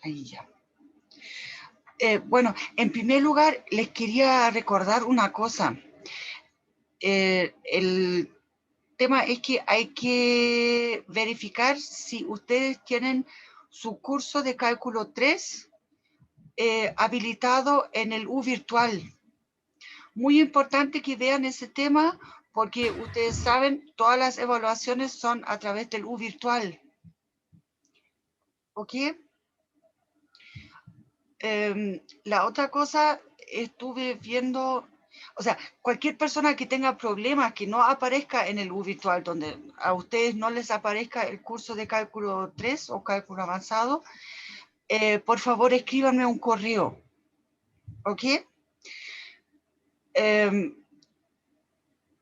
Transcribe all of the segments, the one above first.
Ahí ya. Bueno, en primer lugar, les quería recordar una cosa. El tema es que hay que verificar si ustedes tienen su curso de cálculo 3 habilitado en el U virtual. Muy importante que vean ese tema porque ustedes saben, todas las evaluaciones son a través del U virtual. ¿Ok? La otra cosa, estuve viendo, o sea, cualquier persona que tenga problemas, que no aparezca en el U virtual, donde a ustedes no les aparezca el curso de cálculo 3 o cálculo avanzado, por favor escríbanme un correo, ¿ok?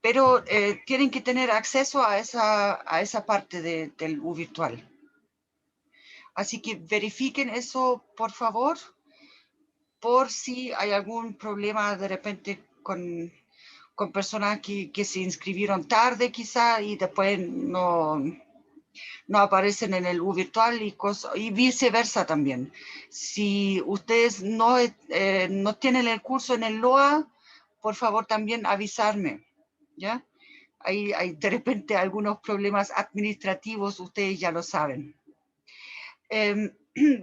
Pero tienen que tener acceso a esa parte del U virtual. Así que verifiquen eso, por favor, por si hay algún problema de repente con personas que se inscribieron tarde quizá y después no aparecen en el U virtual y viceversa también. Si ustedes no tienen el curso en el LOA, por favor también avisarme, ¿ya? Hay de repente algunos problemas administrativos, ustedes ya lo saben.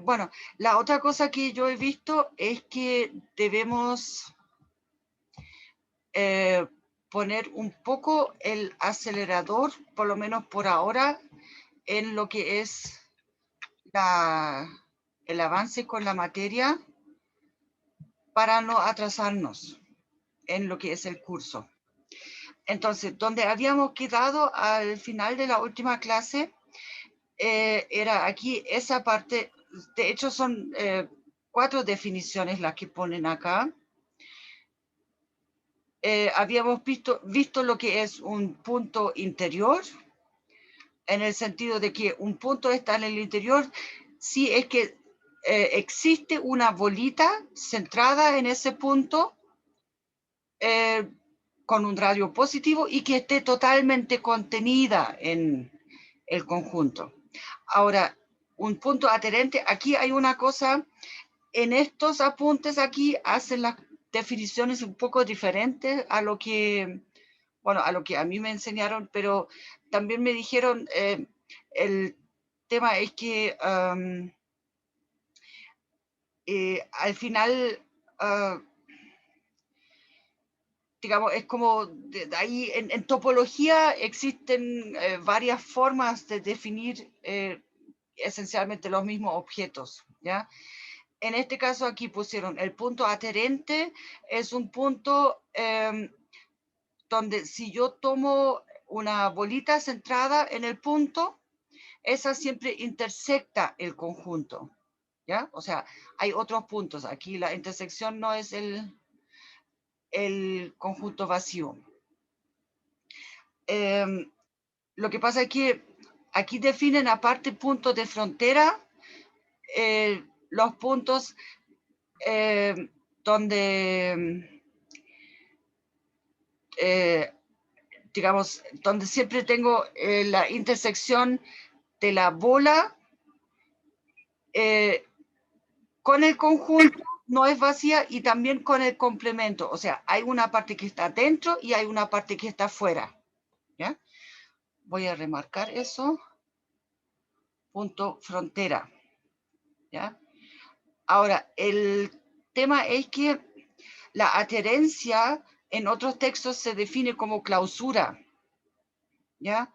Bueno, la otra cosa que yo he visto es que debemos poner un poco el acelerador, por lo menos por ahora, en lo que es el avance con la materia para no atrasarnos en lo que es el curso. Entonces, donde habíamos quedado al final de la última clase, era aquí esa parte. De hecho son 4 definiciones las que ponen acá. Habíamos visto lo que es un punto interior, en el sentido de que un punto está en el interior si es que existe una bolita centrada en ese punto con un radio positivo y que esté totalmente contenida en el conjunto. Ahora, un punto adherente, aquí hay una cosa, en estos apuntes aquí hacen las definiciones un poco diferentes a lo que, bueno, a lo que a mí me enseñaron, pero también me dijeron, el tema es que al final, digamos, es como de ahí en topología existen varias formas de definir esencialmente los mismos objetos, ¿ya? En este caso aquí pusieron el punto adherente, es un punto donde si yo tomo una bolita centrada en el punto, esa siempre intersecta el conjunto, ¿ya? O sea, hay otros puntos. Aquí la intersección no es el conjunto vacío. Lo que pasa es que aquí definen aparte puntos de frontera, los puntos donde, digamos, donde siempre tengo la intersección de la bola con el conjunto, no es vacía, y también con el complemento. O sea, hay una parte que está dentro y hay una parte que está fuera, ¿ya? Voy a remarcar eso. Punto frontera, ¿ya? Ahora, el tema es que la adherencia en otros textos se define como clausura, ¿ya?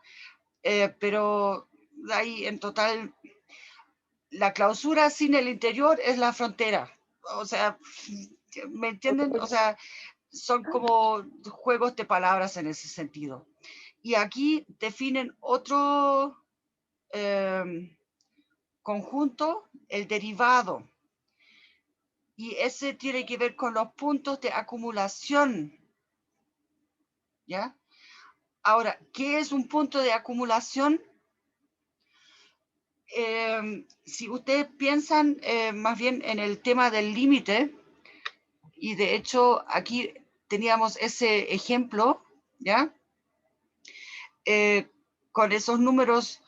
Pero ahí en total, la clausura sin el interior es la frontera. O sea, ¿me entienden? O sea, son como juegos de palabras en ese sentido. Y aquí definen otro conjunto, el derivado. Y ese tiene que ver con los puntos de acumulación, ¿ya? Ahora, ¿qué es un punto de acumulación? Si ustedes piensan más bien en el tema del límite, y de hecho aquí teníamos ese ejemplo, ¿ya? Con esos números,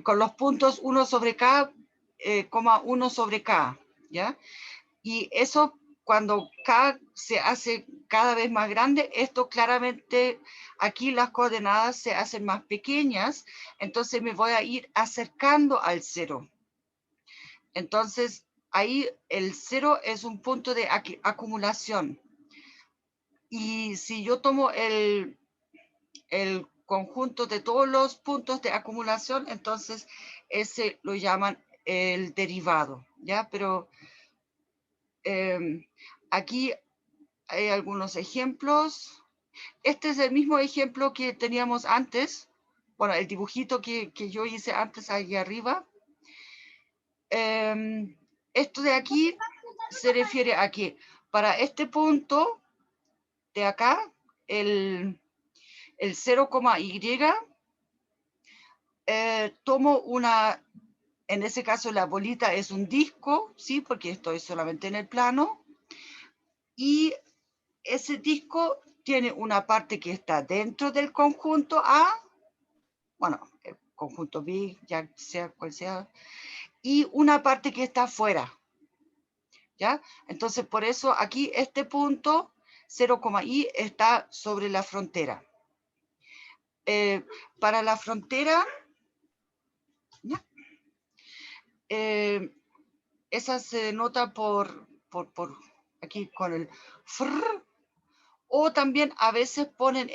con los puntos 1 sobre k, 1 sobre K, ¿ya? Y eso, cuando K se hace cada vez más grande, esto claramente, aquí las coordenadas se hacen más pequeñas, entonces me voy a ir acercando al 0. Entonces, ahí el 0 es un punto de acumulación. Y si yo tomo el conjunto de todos los puntos de acumulación, entonces ese lo llaman el derivado, ¿ya? Pero aquí hay algunos ejemplos. Este es el mismo ejemplo que teníamos antes. Bueno, el dibujito que yo hice antes ahí arriba. Esto de aquí se refiere a que para este punto de acá, el 0,y, tomo una, en ese caso la bolita es un disco, ¿sí? Porque estoy solamente en el plano. Y ese disco tiene una parte que está dentro del conjunto A, bueno, el conjunto B, ya sea cual sea, y una parte que está afuera, ¿ya? Entonces, por eso aquí este punto, 0,i, está sobre la frontera. Para la frontera, ¿ya? Esa se denota por aquí con el frr, o también a veces ponen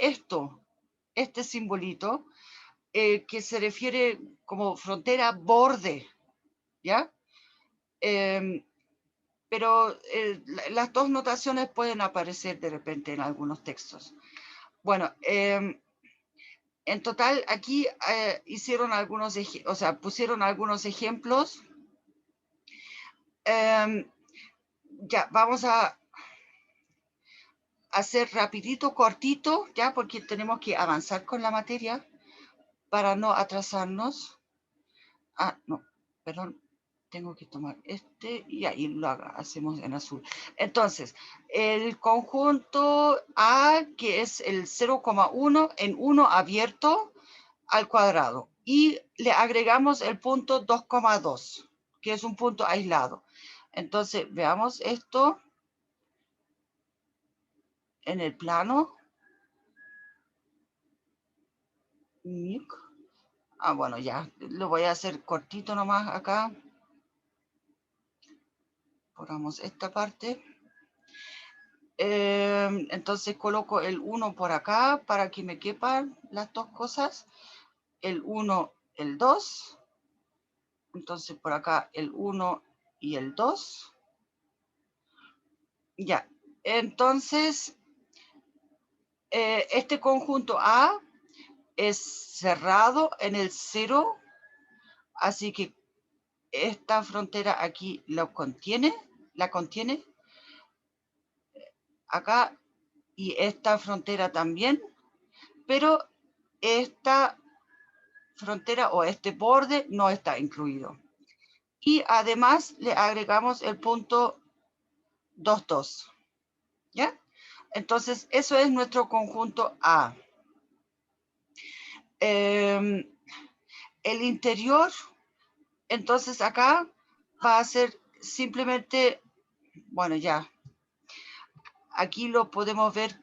este simbolito, que se refiere como frontera borde, ¿ya? Pero las dos notaciones pueden aparecer de repente en algunos textos. Bueno, en total aquí hicieron algunos, o sea, pusieron algunos ejemplos. Ya, vamos a hacer rapidito, cortito, ya, porque tenemos que avanzar con la materia para no atrasarnos. Ah, no, perdón, tengo que tomar este y ahí lo hacemos en azul. Entonces, el conjunto A, que es el 0,1 en 1 abierto al cuadrado, y le agregamos el punto 2,2, que es un punto aislado. Entonces, veamos esto en el plano. Ah, bueno, ya, lo voy a hacer cortito nomás acá. Borramos esta parte. Entonces coloco el 1 por acá para que me quepan las dos cosas. El 1, el 2. Entonces por acá el 1 y el 2. Ya, entonces este conjunto A es cerrado en el 0, así que esta frontera aquí la contiene acá, y esta frontera también, pero esta frontera o este borde no está incluido. Y además le agregamos el punto 2,2. ¿Ya? Entonces, eso es nuestro conjunto A. El interior, entonces acá va a ser simplemente, bueno, ya, aquí lo podemos ver,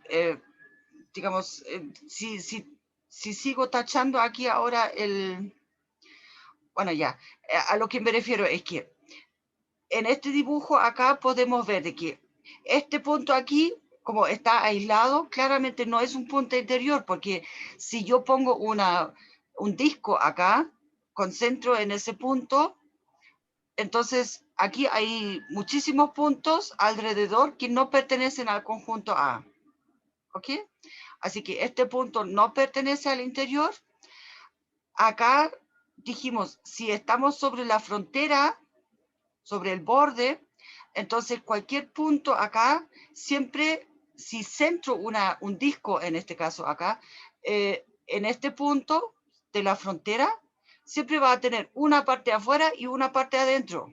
digamos, si sigo tachando aquí ahora bueno, ya, a lo que me refiero es que en este dibujo acá podemos ver de que este punto aquí, como está aislado, claramente no es un punto interior, porque si yo pongo un disco acá, concentro en ese punto, entonces aquí hay muchísimos puntos alrededor que no pertenecen al conjunto A. ¿Ok? Así que este punto no pertenece al interior. Acá dijimos, si estamos sobre la frontera, sobre el borde, entonces cualquier punto acá, siempre si centro un disco, en este caso acá, en este punto de la frontera, siempre va a tener una parte afuera y una parte adentro.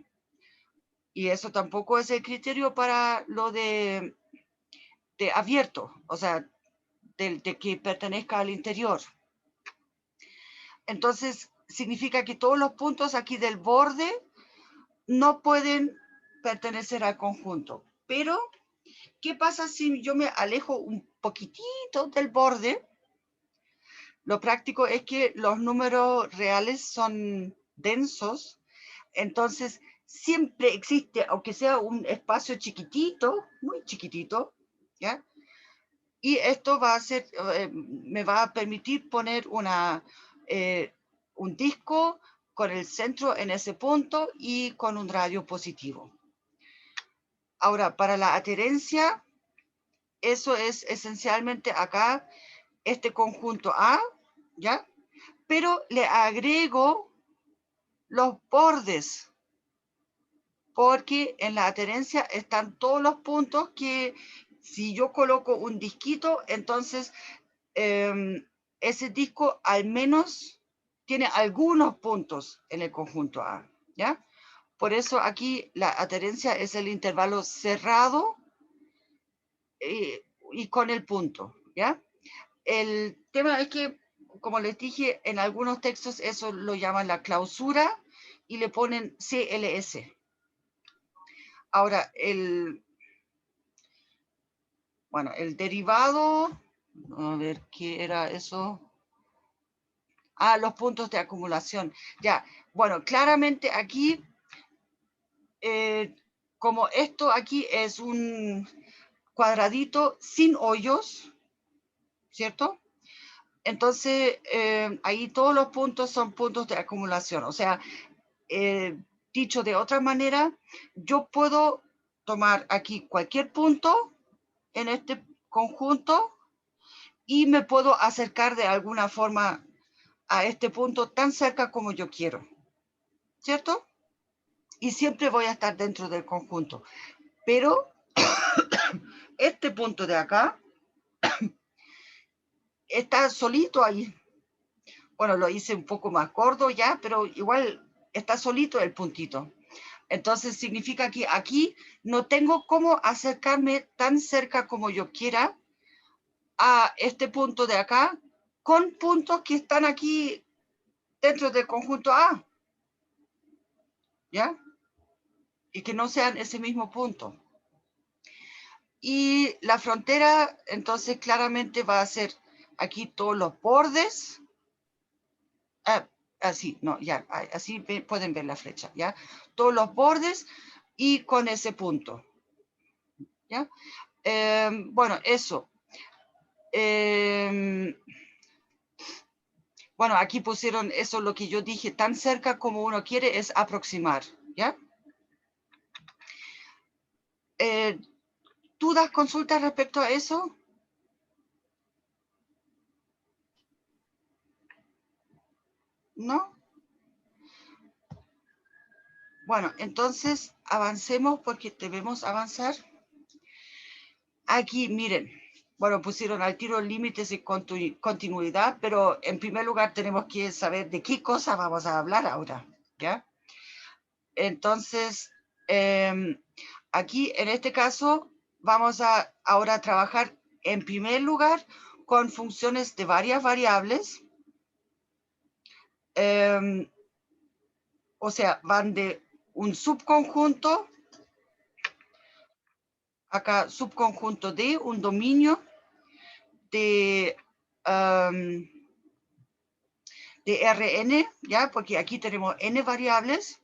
Y eso tampoco es el criterio para lo de abierto, o sea, de que pertenezca al interior. Entonces, significa que todos los puntos aquí del borde no pueden pertenecer al conjunto. Pero, ¿qué pasa si yo me alejo un poquitito del borde? Lo práctico es que los números reales son densos, entonces siempre existe, aunque sea un espacio chiquitito, muy chiquitito, ¿ya? Y esto va a hacer, me va a permitir poner un disco con el centro en ese punto y con un radio positivo. Ahora, para la adherencia, eso es esencialmente acá, este conjunto A, ¿ya? Pero le agrego los bordes, porque en la adherencia están todos los puntos que si yo coloco un disquito, entonces ese disco al menos tiene algunos puntos en el conjunto A, ¿ya? Por eso aquí la adherencia es el intervalo cerrado y con el punto, ¿ya? El tema es que, como les dije, en algunos textos eso lo llaman la clausura y le ponen CLS. Ahora, el derivado, a ver, ¿qué era eso? Ah, los puntos de acumulación. Ya, bueno, claramente aquí, como esto aquí es un cuadradito sin hoyos, ¿cierto? Entonces, ahí todos los puntos son puntos de acumulación. O sea, dicho de otra manera, yo puedo tomar aquí cualquier punto en este conjunto y me puedo acercar de alguna forma a este punto tan cerca como yo quiero, ¿cierto? Y siempre voy a estar dentro del conjunto. Pero este punto de acá está solito ahí. Bueno, lo hice un poco más gordo ya, pero igual está solito el puntito. Entonces significa que aquí no tengo cómo acercarme tan cerca como yo quiera a este punto de acá con puntos que están aquí dentro del conjunto A, ¿ya? Y que no sean ese mismo punto. Y la frontera, entonces, claramente va a ser aquí todos los bordes. Así, no, ya, así pueden ver la flecha, ¿ya? Todos los bordes y con ese punto, ¿ya? Bueno, eso. Bueno, aquí pusieron eso, lo que yo dije, tan cerca como uno quiere es aproximar, ¿ya? ¿Tú das consultas respecto a eso? ¿No? Bueno, entonces avancemos porque debemos avanzar. Aquí, miren, bueno, pusieron al tiro límites y continuidad, pero en primer lugar tenemos que saber de qué cosa vamos a hablar ahora, ¿ya? Entonces, aquí en este caso vamos a ahora trabajar en primer lugar con funciones de varias variables. O sea, van de un subconjunto, acá subconjunto de un dominio de, de Rn, ¿ya? Porque aquí tenemos n variables,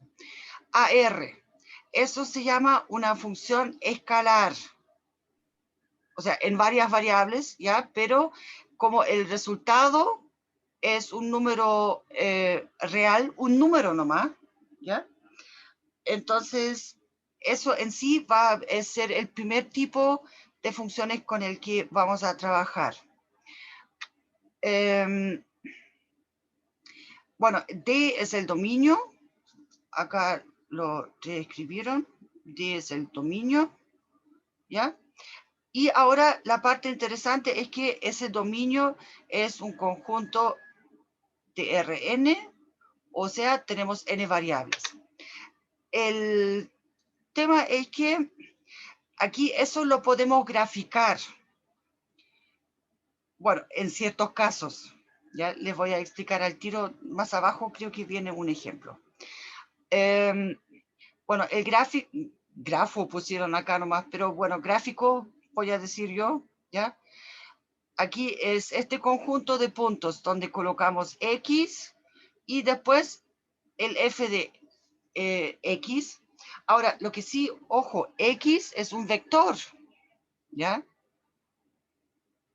a R. Eso se llama una función escalar. O sea, en varias variables, ¿ya? Pero como el resultado es un número real, un número nomás, ¿ya? Entonces, eso en sí va a ser el primer tipo de funciones con el que vamos a trabajar. Bueno, D es el dominio. Acá lo reescribieron. D es el dominio, ¿ya? Y ahora la parte interesante es que ese dominio es un conjunto de Rn, o sea, tenemos n variables. El tema es que aquí eso lo podemos graficar. Bueno, en ciertos casos, ya les voy a explicar al tiro más abajo, creo que viene un ejemplo. Bueno, el grafo pusieron acá nomás, pero bueno, gráfico voy a decir yo, ¿ya? Aquí es este conjunto de puntos donde colocamos X y después el f de X. Ahora, lo que sí, ojo, X es un vector, ¿ya?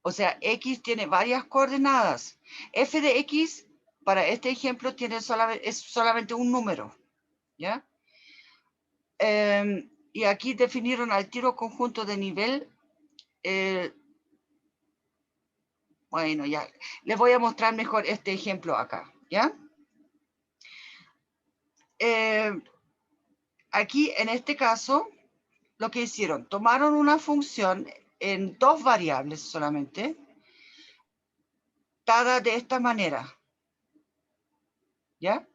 O sea, X tiene varias coordenadas. F de X, para este ejemplo, es solamente un número, ¿ya? Y aquí definieron al tiro conjunto de nivel. Bueno, ya, les voy a mostrar mejor este ejemplo acá, ¿ya? Aquí, en este caso, lo que hicieron, tomaron una función en dos variables solamente, dada de esta manera, ¿ya?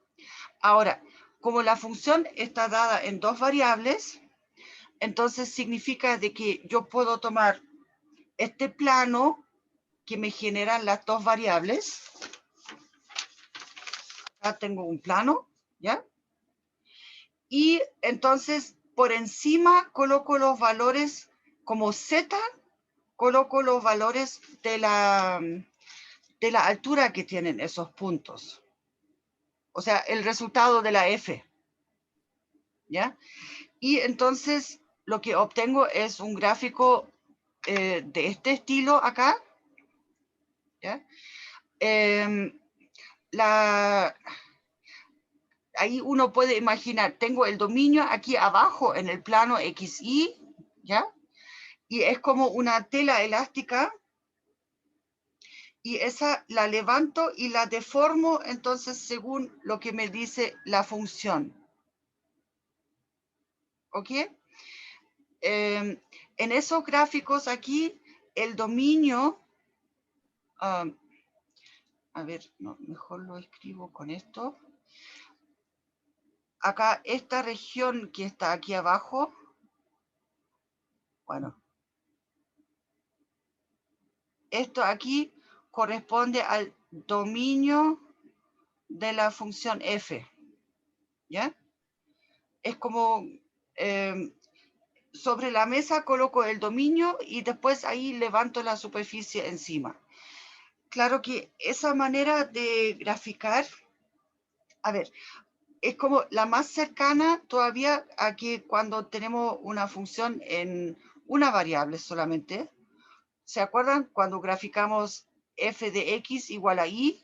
Ahora, como la función está dada en dos variables, entonces significa de que yo puedo tomar este plano que me generan las dos variables. Acá tengo un plano, ¿ya? Y entonces por encima coloco los valores como Z, coloco los valores de la altura que tienen esos puntos. O sea, el resultado de la F, ¿ya? Y entonces lo que obtengo es un gráfico de este estilo acá, ¿ya? Ahí uno puede imaginar, tengo el dominio aquí abajo en el plano XY, ¿ya? Y es como una tela elástica, y esa la levanto y la deformo entonces según lo que me dice la función. ¿Ok? En esos gráficos aquí, el dominio, a ver, no, mejor lo escribo con esto. Acá, esta región que está aquí abajo, bueno, esto aquí corresponde al dominio de la función f, ¿ya? Es como sobre la mesa coloco el dominio y después ahí levanto la superficie encima. Claro que esa manera de graficar, a ver, es como la más cercana todavía a que cuando tenemos una función en una variable solamente. ¿Se acuerdan cuando graficamos f de x igual a y?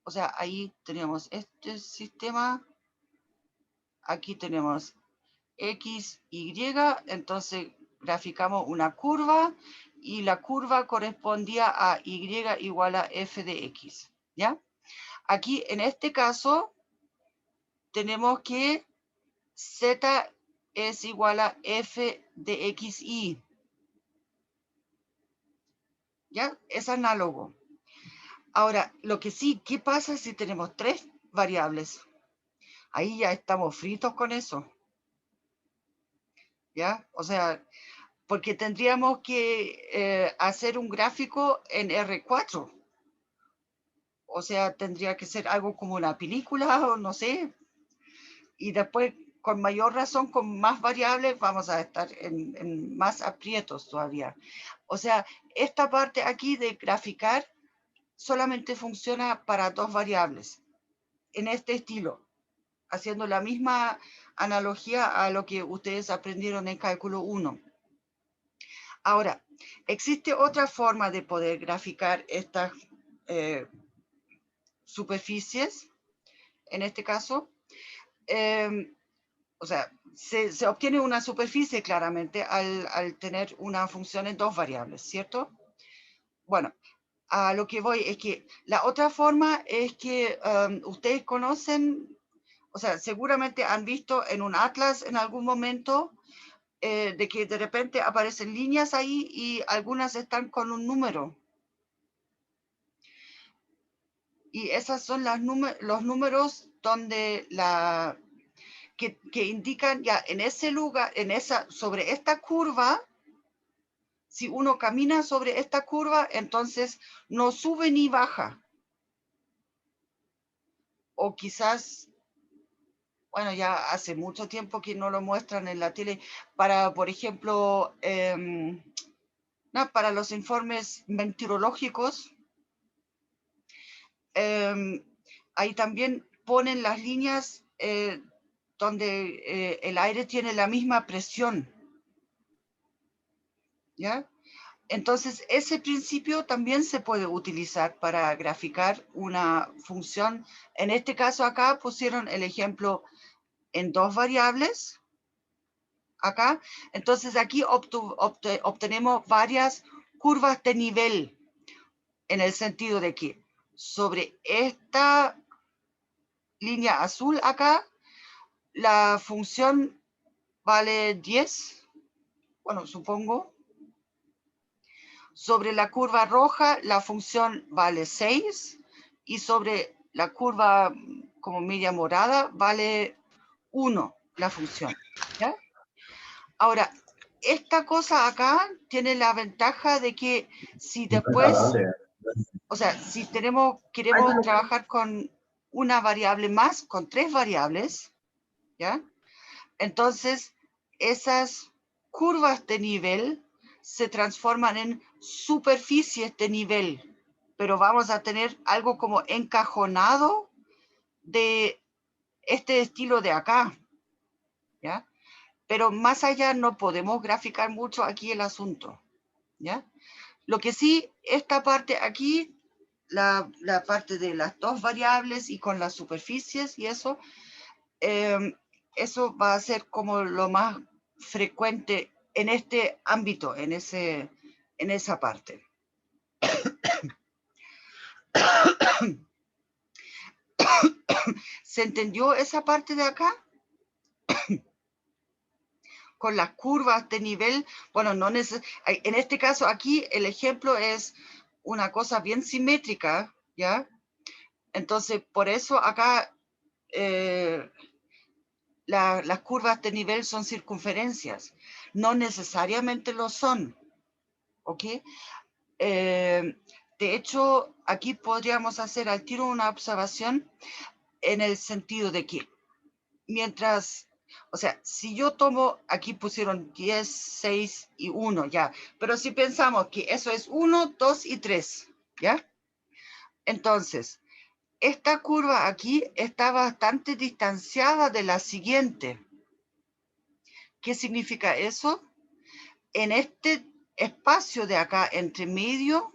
O sea, ahí tenemos este sistema, aquí tenemos x, y, entonces graficamos una curva y la curva correspondía a y igual a f de x, ¿ya? Aquí, en este caso, tenemos que z es igual a f de xy, ¿ya? Es análogo. Ahora, lo que sí, ¿qué pasa si tenemos tres variables? Ahí ya estamos fritos con eso, ¿ya? O sea, porque tendríamos que hacer un gráfico en R4. O sea, tendría que ser algo como una película o no sé. Y después, con mayor razón, con más variables, vamos a estar en más aprietos todavía. O sea, esta parte aquí de graficar solamente funciona para dos variables, en este estilo, haciendo la misma analogía a lo que ustedes aprendieron en cálculo 1. Ahora, existe otra forma de poder graficar estas superficies, en este caso. O sea, se obtiene una superficie claramente al tener una función en dos variables, ¿cierto? Bueno, a lo que voy es que la otra forma es que ustedes conocen, o sea, seguramente han visto en un atlas en algún momento de que de repente aparecen líneas ahí y algunas están con un número. Y esas son los números donde que indican ya en ese lugar, sobre esta curva. Si uno camina sobre esta curva, entonces no sube ni baja. O quizás bueno, ya hace mucho tiempo que no lo muestran en la tele, para, por ejemplo, para los informes meteorológicos, ahí también ponen las líneas donde el aire tiene la misma presión, ¿ya? Entonces, ese principio también se puede utilizar para graficar una función. En este caso acá pusieron el ejemplo en 2 variables, acá. Entonces, aquí obtenemos varias curvas de nivel, en el sentido de que sobre esta línea azul acá, la función vale 10, bueno, supongo. Sobre la curva roja, la función vale 6, y sobre la curva como media morada, vale 1 la función, ¿ya? Ahora, esta cosa acá tiene la ventaja de que si después, o sea, si queremos trabajar con una variable más, con 3 variables, ¿ya? Entonces, esas curvas de nivel se transforman en superficies de nivel, pero vamos a tener algo como encajonado de este estilo de acá, ¿ya? Pero más allá no podemos graficar mucho aquí el asunto, ¿ya? Lo que sí, esta parte aquí, la parte de las 2 variables y con las superficies y eso va a ser como lo más frecuente en este ámbito, en esa parte. ¿Se entendió esa parte de acá? Con las curvas de nivel, bueno, en este caso aquí el ejemplo es una cosa bien simétrica, ¿ya? Entonces, por eso acá las curvas de nivel son circunferencias. No necesariamente lo son, ¿ok? De hecho, aquí podríamos hacer al tiro una observación en el sentido de que mientras, o sea, si yo tomo, aquí pusieron 10, 6 y 1, ya, pero si pensamos que eso es 1, 2 y 3, ¿ya? Entonces, esta curva aquí está bastante distanciada de la siguiente. ¿Qué significa eso? En este espacio de acá entre medio,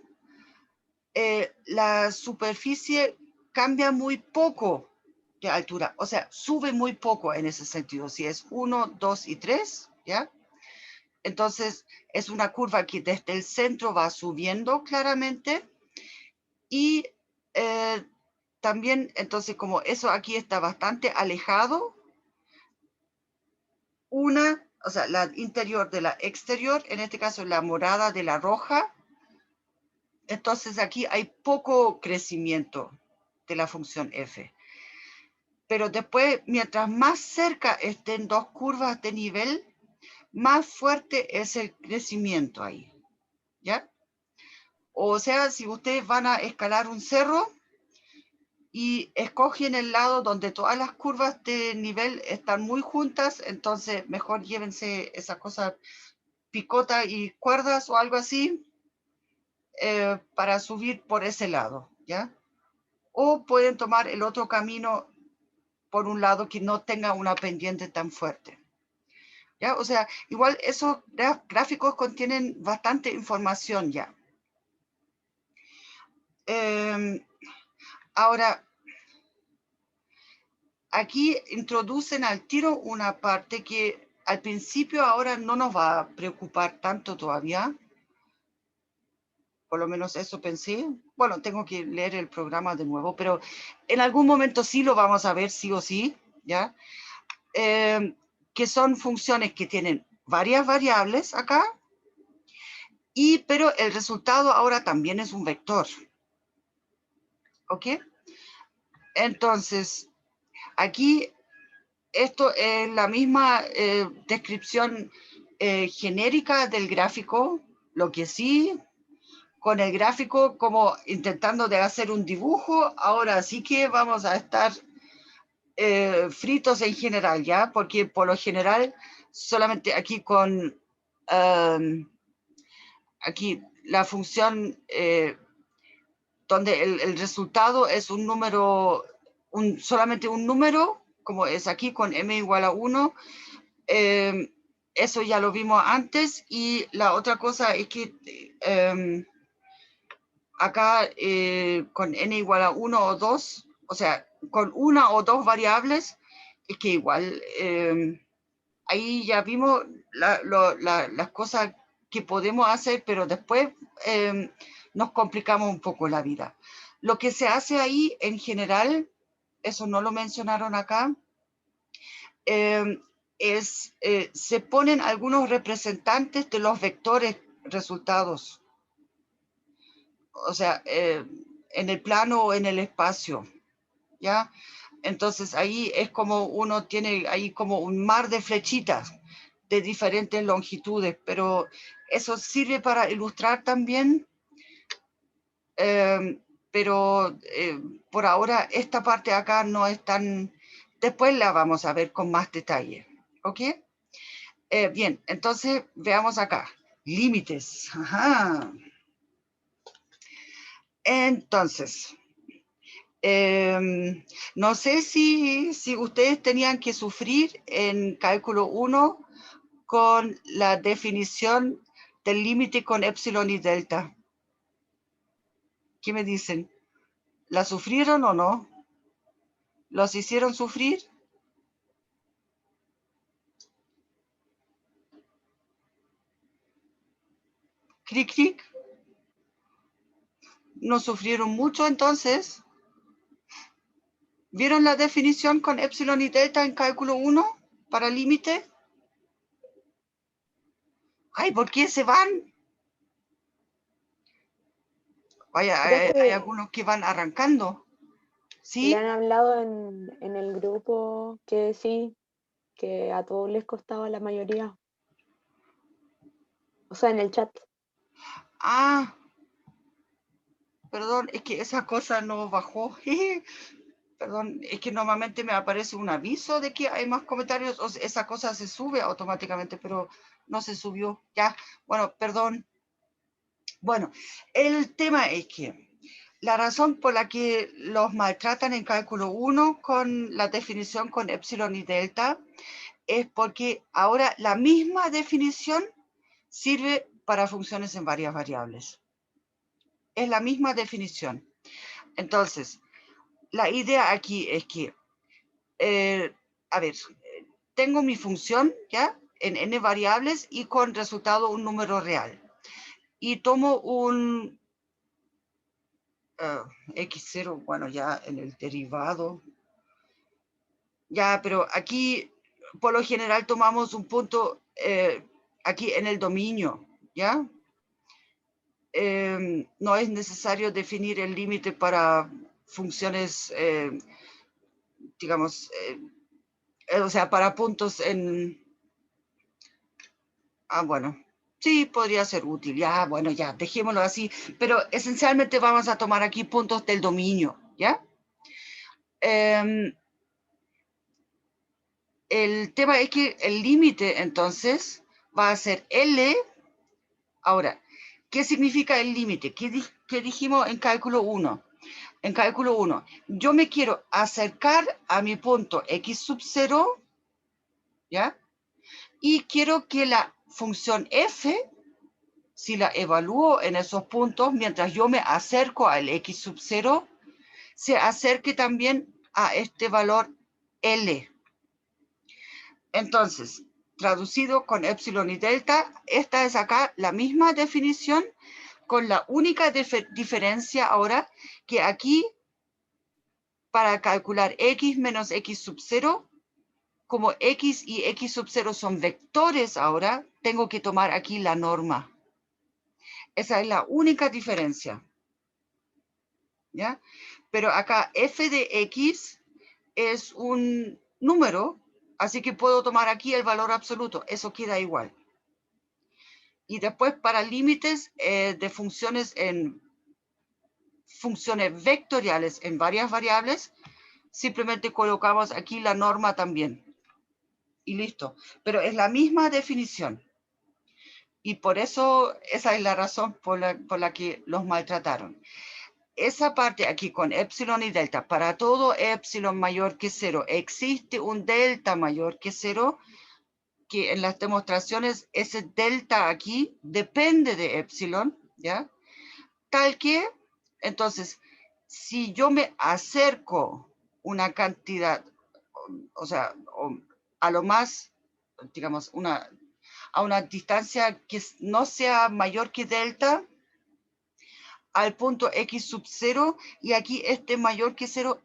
la superficie cambia muy poco de altura, o sea, sube muy poco en ese sentido. Si es 1, 2 y 3, ¿ya? Entonces, es una curva que desde el centro va subiendo claramente, y también, entonces, como eso aquí está bastante alejado, o sea, la interior de la exterior, en este caso la morada de la roja, entonces aquí hay poco crecimiento de la función f. Pero después, mientras más cerca estén 2 curvas de nivel, más fuerte es el crecimiento ahí, ¿ya? O sea, si ustedes van a escalar un cerro y escogen el lado donde todas las curvas de nivel están muy juntas, entonces mejor llévense esa cosa, picota y cuerdas o algo así, para subir por ese lado, ¿ya? O pueden tomar el otro camino por un lado que no tenga una pendiente tan fuerte, ¿ya? O sea, igual esos gráficos contienen bastante información ya. Ahora, aquí introducen al tiro una parte que al principio ahora no nos va a preocupar tanto todavía. Por lo menos eso pensé. Bueno, tengo que leer el programa de nuevo, pero en algún momento sí lo vamos a ver sí o sí, ¿ya? Que son funciones que tienen varias variables acá, pero el resultado ahora también es un vector. ¿Ok? Entonces, aquí esto es la misma descripción genérica del gráfico, lo que sí, con el gráfico como intentando de hacer un dibujo, ahora sí que vamos a estar fritos en general, ¿ya? Porque por lo general, solamente aquí con, aquí la función donde el resultado es un número, solamente un número, como es aquí con m igual a 1, eso ya lo vimos antes, y la otra cosa es que acá con n igual a 1 o 2, o sea, con una o dos variables, es que igual ahí ya vimos las cosas que podemos hacer, pero después nos complicamos un poco la vida. Lo que se hace ahí en general, eso no lo mencionaron acá, se ponen algunos representantes de los vectores resultados, o sea, en el plano o en el espacio, ¿ya? Entonces ahí es como uno tiene ahí como un mar de flechitas de diferentes longitudes, pero eso sirve para ilustrar también, pero por ahora esta parte acá no es tan, después la vamos a ver con más detalle, ¿ok? Bien, entonces veamos acá, límites, ajá. Entonces, no sé si ustedes tenían que sufrir en cálculo 1 con la definición del límite con epsilon y delta. ¿Qué me dicen? ¿La sufrieron o no? ¿Los hicieron sufrir? Cric, cric. ¿No sufrieron mucho entonces? ¿Vieron la definición con epsilon y delta en cálculo 1 para límite? Ay, ¿por qué se van? Vaya, Creo hay que algunos que van arrancando. le ¿Sí? han hablado en el grupo que sí, que a todos les costaba la mayoría. O sea, en el chat. Ah, perdón, es que esa cosa no bajó. Perdón, es que normalmente me aparece un aviso de que hay más comentarios. O sea, esa cosa se sube automáticamente, pero no se subió. Ya, bueno, perdón. Bueno, el tema es que la razón por la que los maltratan en cálculo 1 con la definición con epsilon y delta es porque ahora la misma definición sirve para funciones en varias variables. Es la misma definición. Entonces, la idea aquí es que, a ver, tengo mi función, ¿ya? En n variables y con resultado un número real. Y tomo un x0, bueno, ya en el derivado. Ya, pero aquí, por lo general, tomamos un punto aquí en el dominio, ¿ya? No es necesario definir el límite para funciones, digamos, o sea, para puntos en... Ah, bueno, sí, podría ser útil. Ya, bueno, ya, dejémoslo así. Pero esencialmente vamos a tomar aquí puntos del dominio, ¿ya? El tema es que el límite, entonces, va a ser L. Ahora, ¿qué significa el límite? ¿Qué dijimos en cálculo 1? En cálculo 1, yo me quiero acercar a mi punto x sub 0, ¿ya? Y quiero que la función f, si la evalúo en esos puntos, mientras yo me acerco al x sub 0, se acerque también a este valor L. Entonces, traducido con epsilon y delta, esta es acá la misma definición, con la única diferencia ahora que aquí, para calcular x menos x sub 0, como x y x sub 0 son vectores ahora, tengo que tomar aquí la norma. Esa es la única diferencia, ¿ya? Pero acá f de x es un número, así que puedo tomar aquí el valor absoluto. Eso queda igual. Y después para límites de funciones vectoriales en varias variables, simplemente colocamos aquí la norma también. Y listo. Pero es la misma definición. Y por eso, esa es la razón por la que los maltrataron. Esa parte aquí con epsilon y delta, para todo epsilon mayor que 0, existe un delta mayor que 0, que en las demostraciones ese delta aquí depende de epsilon, ¿ya? Tal que, entonces, si yo me acerco una cantidad, o sea, a lo más, digamos, a una distancia que no sea mayor que delta, al punto x sub 0, y aquí este mayor que 0,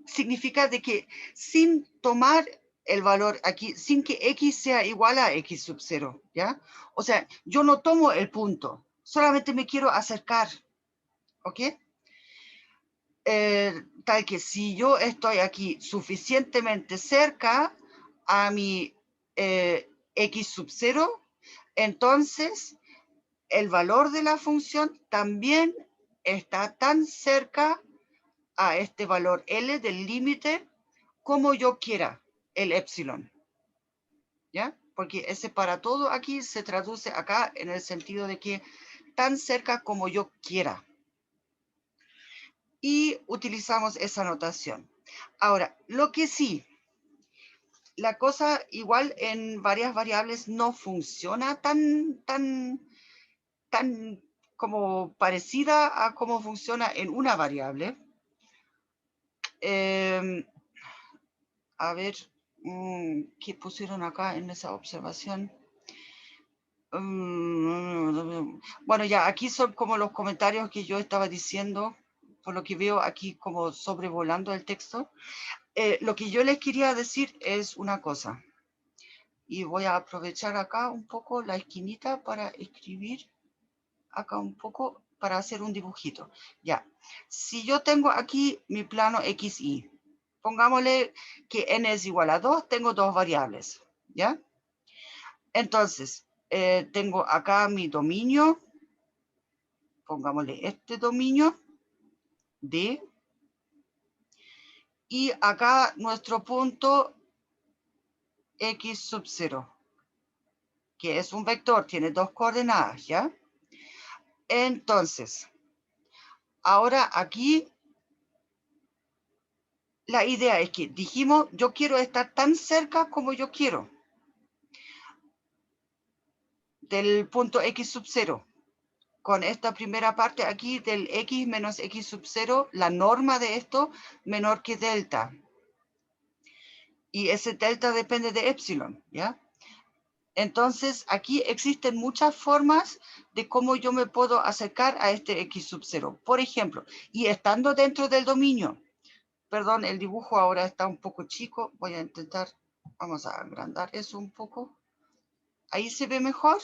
significa de que sin tomar el valor aquí, sin que x sea igual a x sub 0, ¿ya? O sea, yo no tomo el punto, solamente me quiero acercar, ¿ok? Tal que si yo estoy aquí suficientemente cerca a mi x sub 0, entonces el valor de la función también está tan cerca a este valor L del límite como yo quiera, el epsilon. ¿Ya? Porque ese para todo aquí se traduce acá en el sentido de que tan cerca como yo quiera. Y utilizamos esa notación. Ahora, lo que sí, la cosa igual en varias variables no funciona tan como parecida a cómo funciona en una variable. A ver, ¿qué pusieron acá en esa observación? Bueno, ya, aquí son como los comentarios que yo estaba diciendo, por lo que veo aquí como sobrevolando el texto. Lo que yo les quería decir es una cosa. Y voy a aprovechar acá un poco la esquinita para escribir acá un poco para hacer un dibujito. Ya, si yo tengo aquí mi plano XY, pongámosle que n es igual a 2, tengo dos variables, ¿ya? Entonces, tengo acá mi dominio, pongámosle este dominio, D, y acá nuestro punto X sub 0, que es un vector, tiene dos coordenadas, ¿ya? Entonces, ahora aquí la idea es que dijimos, yo quiero estar tan cerca como yo quiero del punto X sub 0. Con esta primera parte aquí del X menos X sub 0, la norma de esto menor que delta. Y ese delta depende de epsilon, ¿ya? Entonces, aquí existen muchas formas de cómo yo me puedo acercar a este X sub 0. Por ejemplo, y estando dentro del dominio, perdón, el dibujo ahora está un poco chico, voy a intentar, vamos a agrandar eso un poco. ¿Ahí se ve mejor?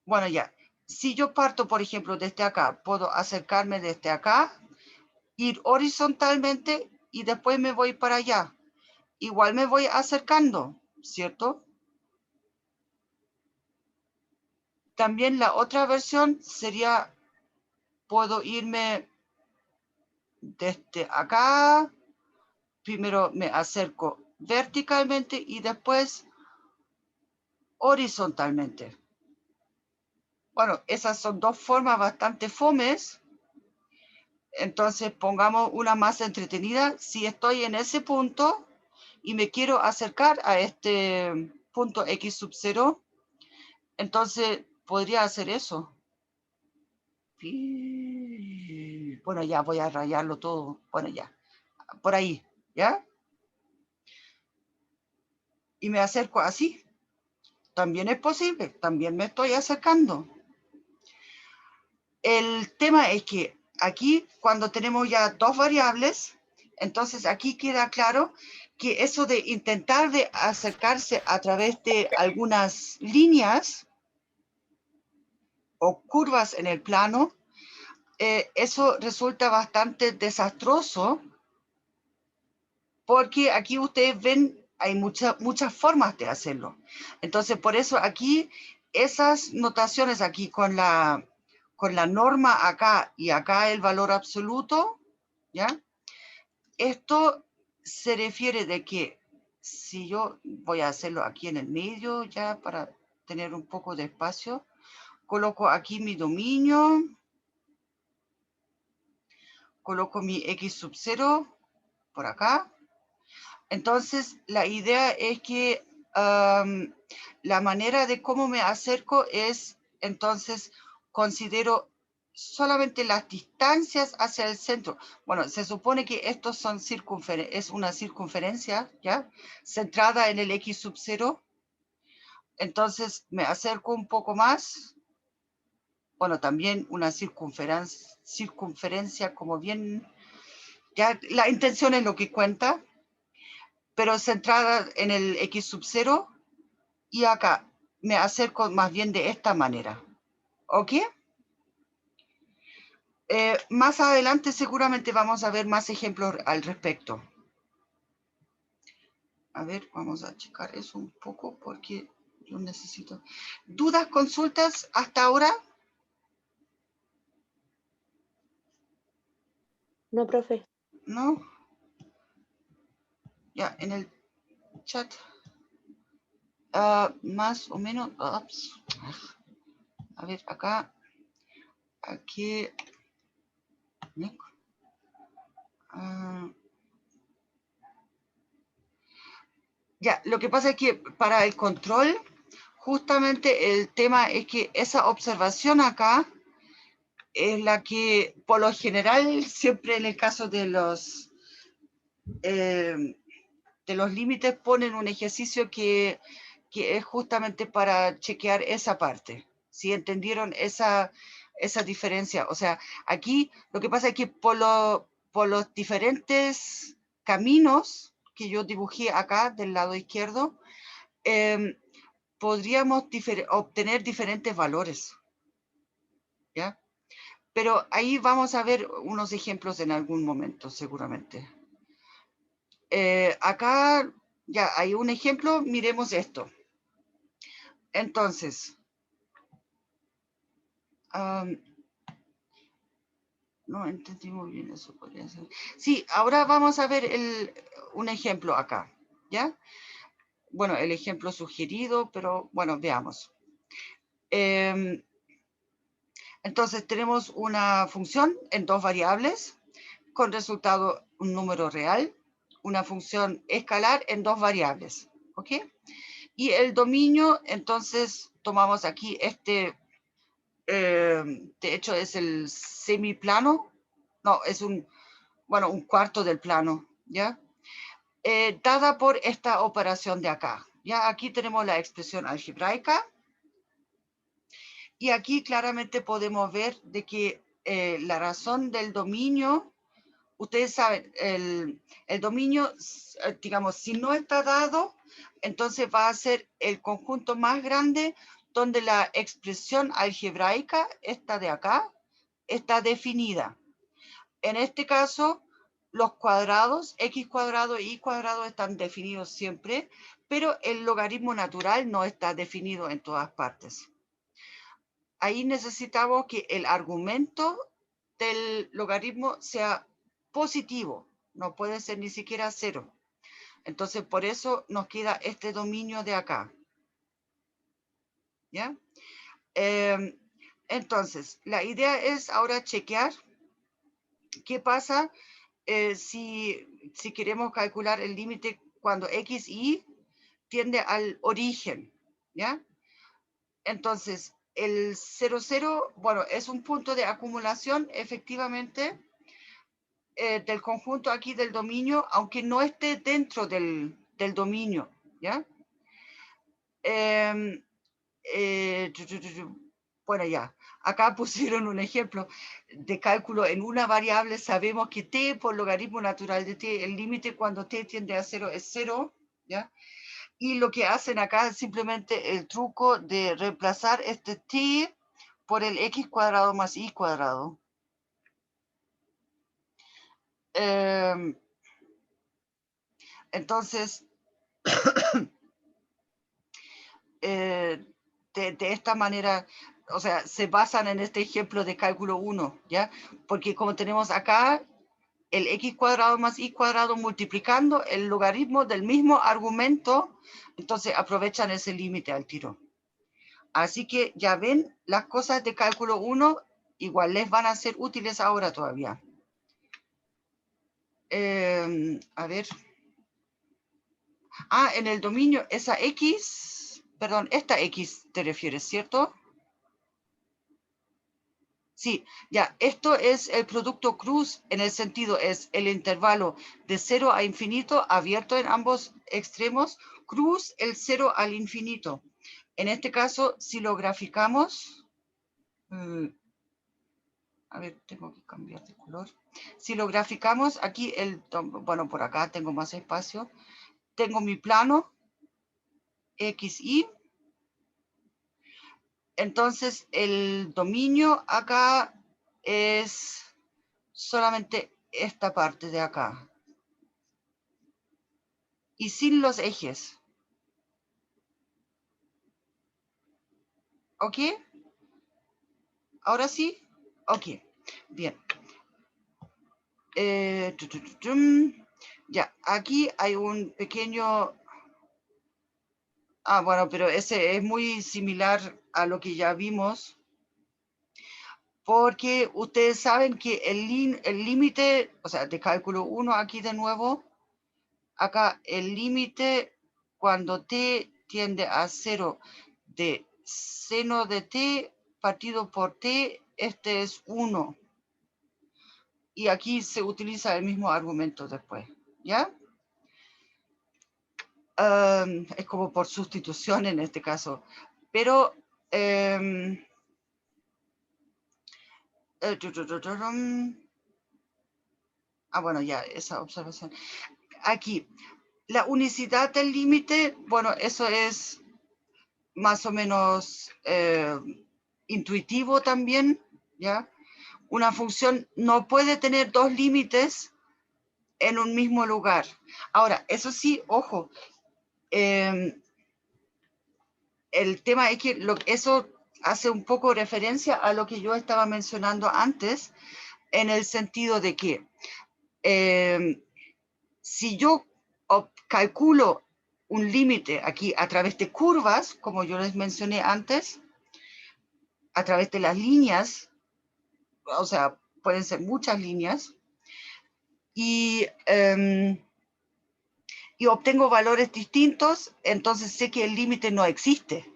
Bueno, ya. Si yo parto, por ejemplo, desde acá, puedo acercarme desde acá, ir horizontalmente y después me voy para allá. Igual me voy acercando, ¿cierto? También la otra versión sería, puedo irme desde acá, primero me acerco verticalmente y después horizontalmente. Bueno, esas son dos formas bastante fomes. Entonces pongamos una más entretenida. Si estoy en ese punto y me quiero acercar a este punto X sub 0, entonces podría hacer eso. Bueno, ya voy a rayarlo todo. Bueno, ya. Por ahí, ¿ya? Y me acerco así. También es posible. También me estoy acercando. El tema es que aquí, cuando tenemos ya dos variables, entonces aquí queda claro que eso de intentar de acercarse a través de algunas líneas o curvas en el plano, eso resulta bastante desastroso porque aquí ustedes ven, hay muchas formas de hacerlo. Entonces, por eso aquí, esas notaciones aquí con la norma acá y acá el valor absoluto, ¿ya? Esto se refiere de que si yo voy a hacerlo aquí en el medio ya para tener un poco de espacio, coloco aquí mi dominio, coloco mi X sub 0 por acá. Entonces, la idea es que la manera de cómo me acerco es, entonces, considero solamente las distancias hacia el centro. Bueno, se supone que estos son es una circunferencia, ¿ya? Centrada en el X sub 0. Entonces, me acerco un poco más. Bueno, también una circunferencia como bien, ya la intención es lo que cuenta, pero centrada en el X sub 0, y acá me acerco más bien de esta manera. ¿Ok? Más adelante seguramente vamos a ver más ejemplos al respecto. A ver, vamos a checar eso un poco porque yo necesito... ¿Dudas, consultas hasta ahora? No, profe. ¿No? Ya, en el chat. Más o menos... Ups. A ver, acá... Aquí... Ya, lo que pasa es que para el control, justamente el tema es que esa observación acá es la que, por lo general, siempre en el caso de los límites ponen un ejercicio que es justamente para chequear esa parte. ¿Sí entendieron esa diferencia? O sea, aquí lo que pasa es que por los diferentes caminos que yo dibujé acá del lado izquierdo, podríamos obtener diferentes valores, ¿ya? Pero ahí vamos a ver unos ejemplos en algún momento, seguramente. Acá ya hay un ejemplo, miremos esto. Entonces, no entendí muy bien eso, podría ser. Sí, ahora vamos a ver un ejemplo acá, ¿ya? Bueno, el ejemplo sugerido, pero bueno, veamos. Entonces tenemos una función en dos variables con resultado un número real, una función escalar en dos variables, ¿ok? Y el dominio, entonces tomamos aquí de hecho es el semiplano, no, es un cuarto del plano, ¿ya? Dada por esta operación de acá. Ya aquí tenemos la expresión algebraica. Y aquí claramente podemos ver de que la razón del dominio, ustedes saben, el dominio, digamos, si no está dado, entonces va a ser el conjunto más grande donde la expresión algebraica, esta de acá, está definida. En este caso, los cuadrados, x cuadrado y y cuadrado están definidos siempre, pero el logaritmo natural no está definido en todas partes. Ahí necesitamos que el argumento del logaritmo sea positivo, no puede ser ni siquiera cero. Entonces, por eso nos queda este dominio de acá. ¿Ya? Entonces, la idea es ahora chequear qué pasa si queremos calcular el límite cuando x y y tiende al origen. ¿Ya? Entonces, el 0, 0, bueno, es un punto de acumulación, efectivamente, del conjunto aquí del dominio, aunque no esté dentro del dominio, ¿ya? Bueno, ya, acá pusieron un ejemplo de cálculo en una variable. Sabemos que t por logaritmo natural de t, el límite cuando t tiende a 0 es 0, ¿ya? Y lo que hacen acá es simplemente el truco de reemplazar este t por el x cuadrado más y cuadrado. Entonces, de esta manera, o sea, se basan en este ejemplo de cálculo 1, ¿ya? Porque como tenemos acá, el x cuadrado más y cuadrado multiplicando el logaritmo del mismo argumento, entonces aprovechan ese límite al tiro. Así que ya ven, las cosas de cálculo 1 igual les van a ser útiles ahora todavía. A ver. Ah, en el dominio, esa X, perdón, esta X te refieres, ¿cierto? Sí, ya, esto es el producto cruz, en el sentido es el intervalo de 0 a infinito abierto en ambos extremos, cruz el 0 al infinito. En este caso, si lo graficamos, a ver, tengo que cambiar de color. Si lo graficamos, aquí, bueno, por acá tengo más espacio, tengo mi plano, X, Y. Entonces, el dominio acá es solamente esta parte de acá. Y sin los ejes. ¿Ok? ¿Ahora sí? Ok. Bien. Ya, aquí hay un pequeño... Ah, bueno, pero ese es muy similar a lo que ya vimos. Porque ustedes saben que el límite, o sea, de cálculo 1 aquí de nuevo, acá el límite cuando t tiende a 0 de seno de t partido por t, este es 1. Y aquí se utiliza el mismo argumento después, ¿ya? Es como por sustitución en este caso. Pero... bueno, ya, esa observación. Aquí, la unicidad del límite, bueno, eso es más o menos intuitivo también, ¿ya? Una función no puede tener dos límites en un mismo lugar. Ahora, eso sí, ojo, el tema es que eso hace un poco referencia a lo que yo estaba mencionando antes, en el sentido de que si yo calculo un límite aquí a través de curvas, como yo les mencioné antes, a través de las líneas, o sea, pueden ser muchas líneas, y obtengo valores distintos, entonces sé que el límite no existe,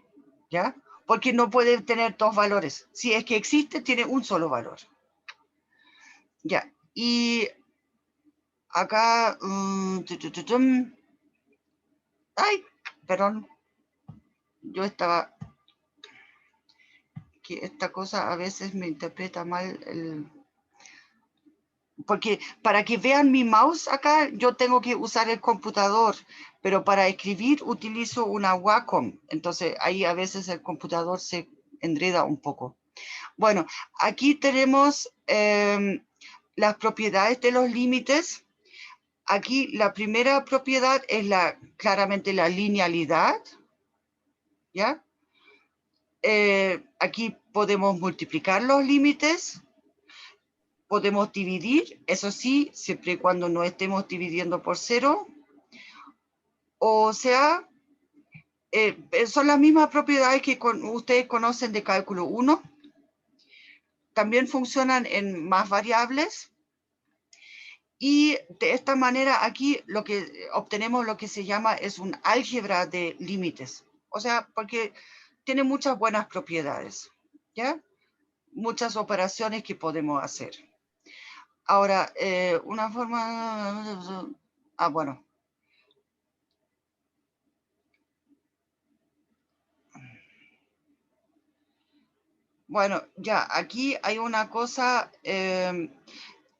¿ya? Porque no puede tener dos valores. Si es que existe, tiene un solo valor. Ya, y acá... ay, perdón. Yo estaba... que esta cosa a veces me interpreta mal porque para que vean mi mouse acá, yo tengo que usar el computador, pero para escribir utilizo una Wacom, entonces ahí a veces el computador se enreda un poco. Bueno, aquí tenemos las propiedades de los límites. Aquí la primera propiedad es claramente la linealidad, ¿ya? Aquí podemos multiplicar los límites. Podemos dividir, eso sí, siempre y cuando no estemos dividiendo por 0. O sea, son las mismas propiedades que ustedes conocen de cálculo 1. También funcionan en más variables. Y de esta manera aquí lo que obtenemos lo que se llama es un álgebra de límites. O sea, porque tiene muchas buenas propiedades, ¿ya? Muchas operaciones que podemos hacer. Ahora, una forma... bueno. Bueno, ya, aquí hay una cosa,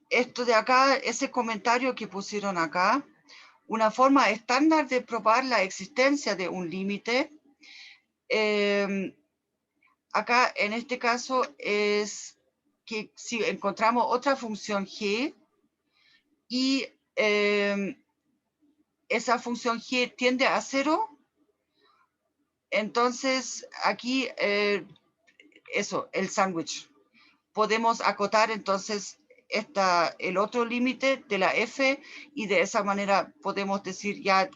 esto de acá, ese comentario que pusieron acá, una forma estándar de probar la existencia de un límite, acá en este caso es que si encontramos otra función g y esa función g tiende a 0, entonces aquí eso, el sándwich. Podemos acotar entonces el otro límite de la f, y de esa manera podemos decir ya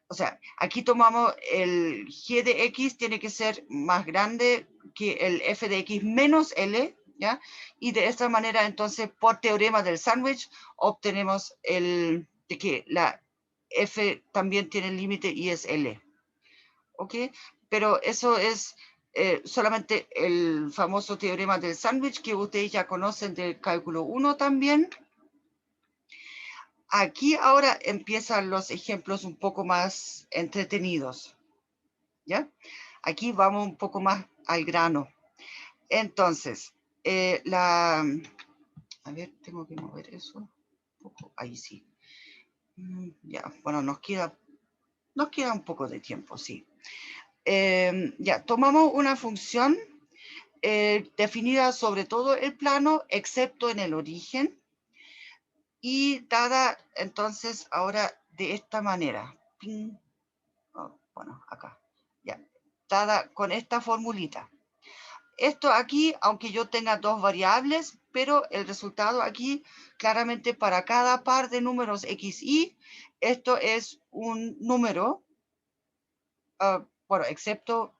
o sea, aquí tomamos el g de x tiene que ser más grande que el f de x menos l, ¿ya? Y de esta manera, entonces, por teorema del sándwich, obtenemos de que la f también tiene límite y es l, ¿ok? Pero eso es solamente el famoso teorema del sándwich que ustedes ya conocen del cálculo 1 también. Aquí ahora empiezan los ejemplos un poco más entretenidos, ¿ya? Aquí vamos un poco más al grano. Entonces, a ver, tengo que mover eso un poco, ahí sí. Ya, bueno, nos queda un poco de tiempo, sí. Ya, tomamos una función definida sobre todo el plano, excepto en el origen, y dada entonces ahora de esta manera. Ping. Oh, bueno, acá, ya, dada con esta formulita. Esto aquí, aunque yo tenga dos variables, pero el resultado aquí, claramente para cada par de números x, y, esto es un número, bueno, excepto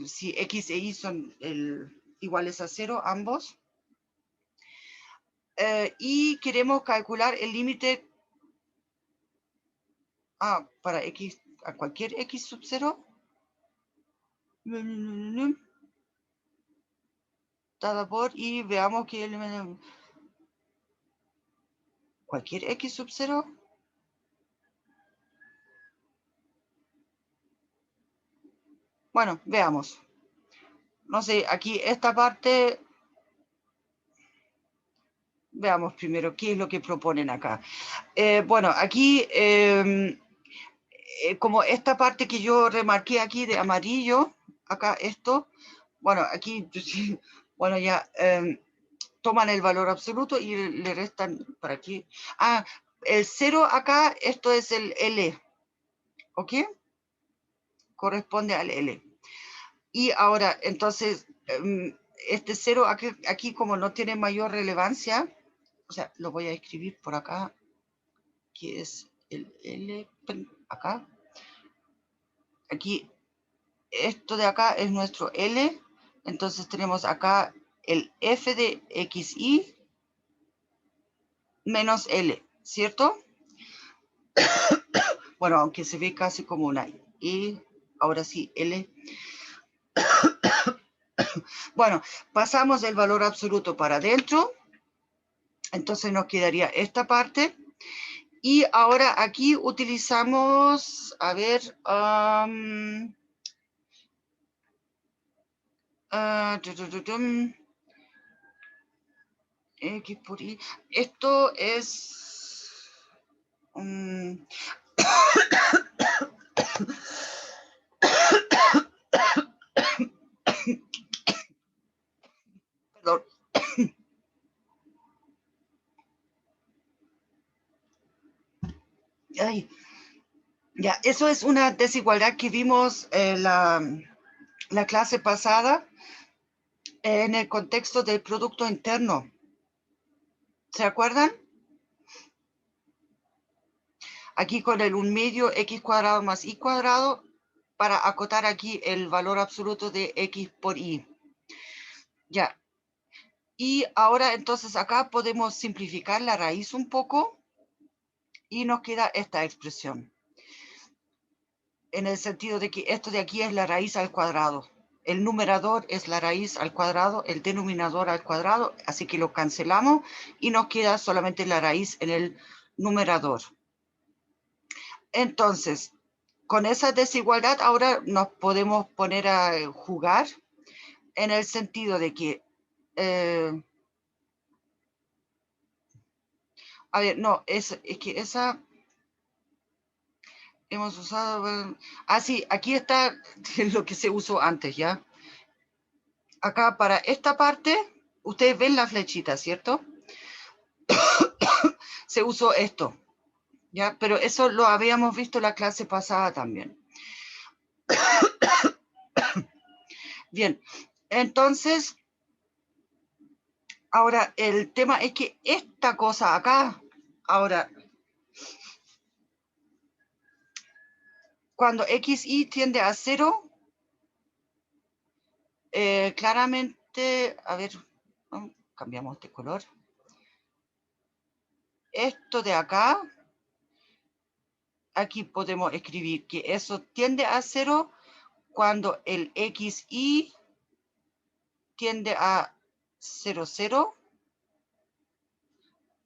si x e y son iguales a 0, ambos, y queremos calcular el límite para x, a cualquier x sub 0, dada por, y veamos que cualquier x sub 0, bueno, veamos. No sé, aquí esta parte, veamos primero qué es lo que proponen acá. Bueno, aquí, como esta parte que yo remarqué aquí de amarillo, acá esto, bueno, aquí, bueno, ya toman el valor absoluto y le restan para aquí. El 0 acá, esto es el L, ¿ok? Corresponde al L. Y ahora, entonces, este 0 aquí como no tiene mayor relevancia, o sea, lo voy a escribir por acá, que es el L, acá. Aquí, esto de acá es nuestro L, entonces tenemos acá el f de xy menos L, ¿cierto? Bueno, aunque se ve casi como una Y, ahora sí, L. Bueno, pasamos el valor absoluto para adentro, entonces nos quedaría esta parte. Y ahora aquí utilizamos, a ver, X por Y. Esto es... perdón. Ay, ya, eso es una desigualdad que vimos la clase pasada en el contexto del producto interno. ¿Se acuerdan? Aquí con el 1 medio x cuadrado más y cuadrado para acotar aquí el valor absoluto de x por y. Ya. Y ahora entonces acá podemos simplificar la raíz un poco y nos queda esta expresión. En el sentido de que esto de aquí es la raíz al cuadrado. El numerador es la raíz al cuadrado, el denominador al cuadrado, así que lo cancelamos y nos queda solamente la raíz en el numerador. Entonces, con esa desigualdad ahora nos podemos poner a jugar en el sentido de que, a ver, no, es que esa hemos usado, sí, aquí está lo que se usó antes, ¿ya? Acá para esta parte, ustedes ven la flechita, ¿cierto? Se usó esto, ¿ya? Pero eso lo habíamos visto la clase pasada también. Bien, entonces, Ahora, el tema es que esta cosa acá, ahora, cuando xy tiende a 0, claramente, a ver, cambiamos de color. Esto de acá, aquí podemos escribir que eso tiende a 0 cuando el xy tiende a 0, 0.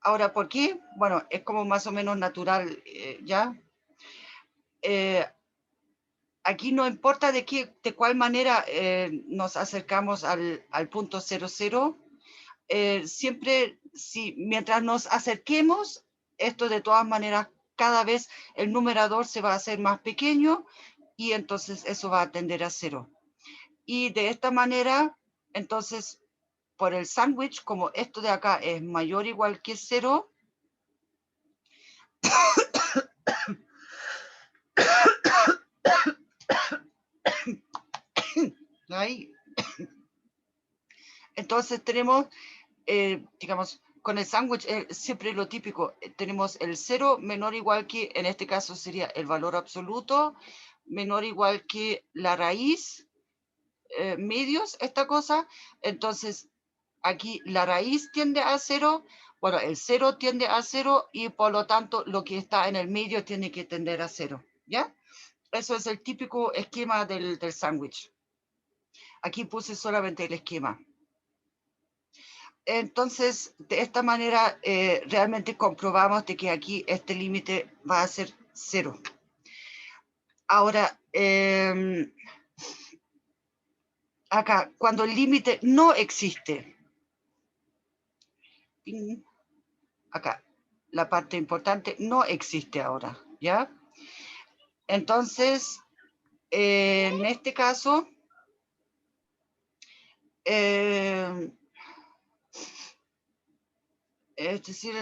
Ahora, ¿por qué? Bueno, es como más o menos natural, ¿ya? Aquí no importa de cuál manera nos acercamos al punto 0, 0. Siempre, mientras nos acerquemos, esto de todas maneras, cada vez el numerador se va a hacer más pequeño y entonces eso va a tender a 0. Y de esta manera, entonces, por el sándwich, como esto de acá es mayor o igual que 0, ahí, entonces tenemos, digamos, con el sándwich siempre lo típico, tenemos el 0 menor o igual que, en este caso sería el valor absoluto, menor o igual que la raíz, medios, esta cosa. Entonces, aquí la raíz tiende a 0, bueno, el 0 tiende a 0 y por lo tanto lo que está en el medio tiene que tender a 0, ¿ya? Eso es el típico esquema del sándwich. Aquí puse solamente el esquema. Entonces, de esta manera, realmente comprobamos de que aquí este límite va a ser 0. Ahora, acá, cuando el límite no existe, acá, la parte importante no existe ahora, ¿ya? Entonces, en este caso, es decir,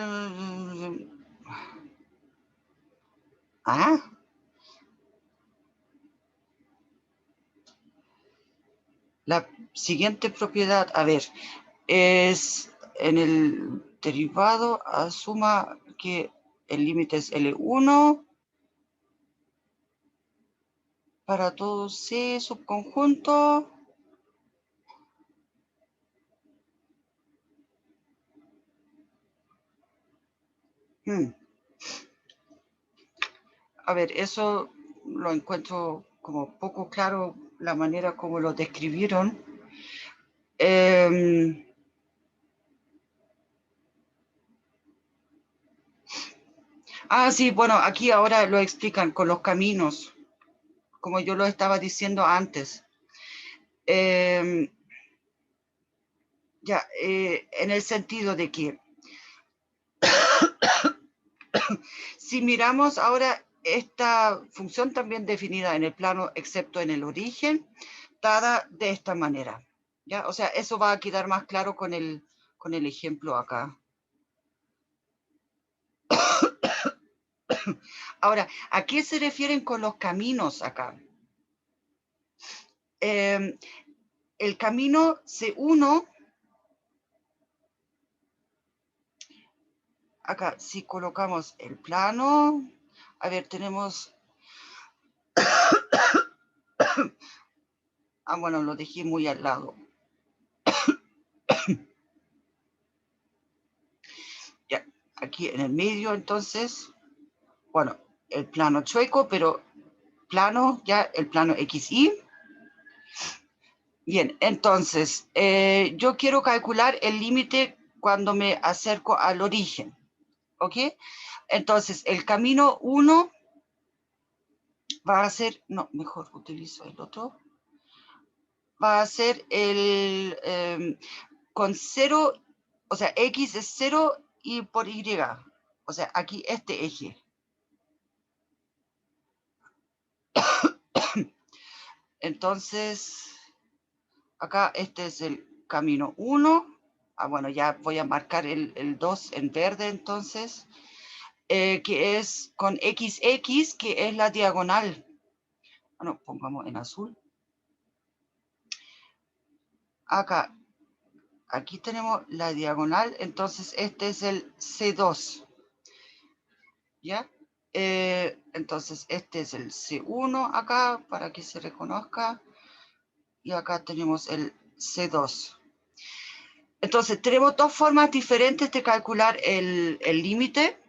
la siguiente propiedad, a ver, es en el derivado, asuma que el límite es L1 para todo C subconjunto. A ver, eso lo encuentro como poco claro, la manera como lo describieron. Sí, bueno, aquí ahora lo explican con los caminos, como yo lo estaba diciendo antes. Ya, en el sentido de que si miramos ahora esta función también definida en el plano excepto en el origen, dada de esta manera, ¿ya? O sea, eso va a quedar más claro con el ejemplo acá. Ahora, ¿a qué se refieren con los caminos acá? El camino C1, acá, si colocamos el plano, a ver, tenemos... bueno, lo dejé muy al lado. Ya, aquí en el medio, entonces, bueno, el plano chueco, pero plano, ya el plano XY. Bien, entonces, yo quiero calcular el límite cuando me acerco al origen, ¿ok? Entonces, el camino 1 va a ser, no, mejor utilizo el otro, va a ser el, con 0, o sea, X es 0 y por Y, o sea, aquí este eje. Entonces, acá este es el camino 1. Bueno, ya voy a marcar el 2 en verde entonces, que es con XX, que es la diagonal. Bueno, pongamos en azul. Acá, aquí tenemos la diagonal, entonces este es el C2, ¿ya? Entonces este es el C1 acá, para que se reconozca, y acá tenemos el C2. Entonces tenemos dos formas diferentes de calcular el límite,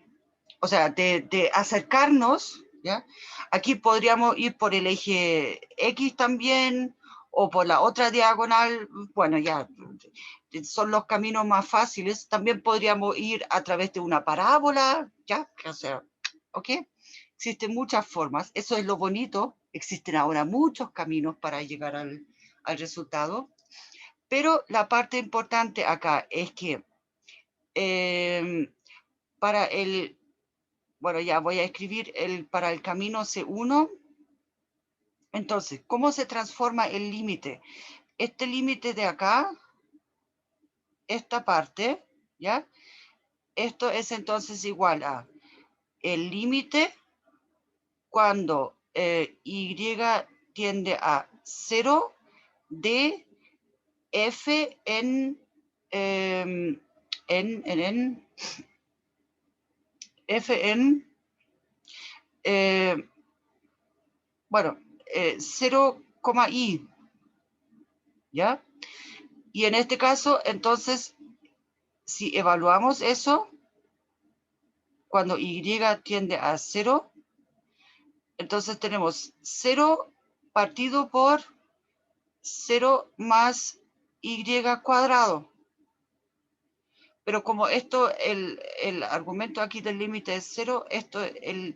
o sea, de acercarnos, ¿ya? Aquí podríamos ir por el eje X también, o por la otra diagonal, bueno, ya, son los caminos más fáciles. También podríamos ir a través de una parábola, ¿ya? O sea, ¿ok? Existen muchas formas, eso es lo bonito, existen ahora muchos caminos para llegar al resultado, pero la parte importante acá es que para el, bueno, ya voy a escribir para el camino C1. Entonces, ¿cómo se transforma el límite? Este límite de acá, esta parte, ¿ya? Esto es entonces igual a el límite cuando Y tiende a 0 de F en F en bueno, 0, I, ¿ya? Y en este caso, entonces, si evaluamos eso, cuando Y tiende a 0, entonces tenemos 0 partido por 0 más Y cuadrado. Pero como esto, el argumento aquí del límite es 0, esto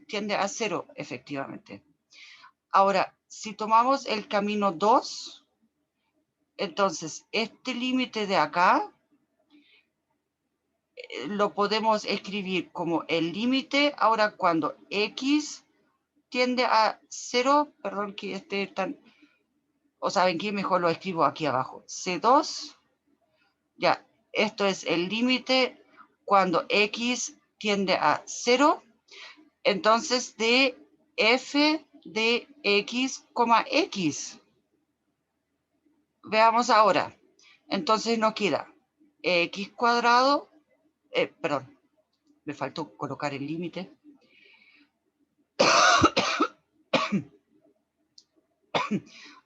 tiende a 0, efectivamente. Ahora, si tomamos el camino 2, entonces este límite de acá lo podemos escribir como el límite, ahora cuando X tiende a 0, perdón que esté tan, o saben que mejor lo escribo aquí abajo, C2, ya, esto es el límite cuando X tiende a 0, entonces de F de X, X. Veamos ahora, entonces nos queda X cuadrado, perdón, me faltó colocar el límite.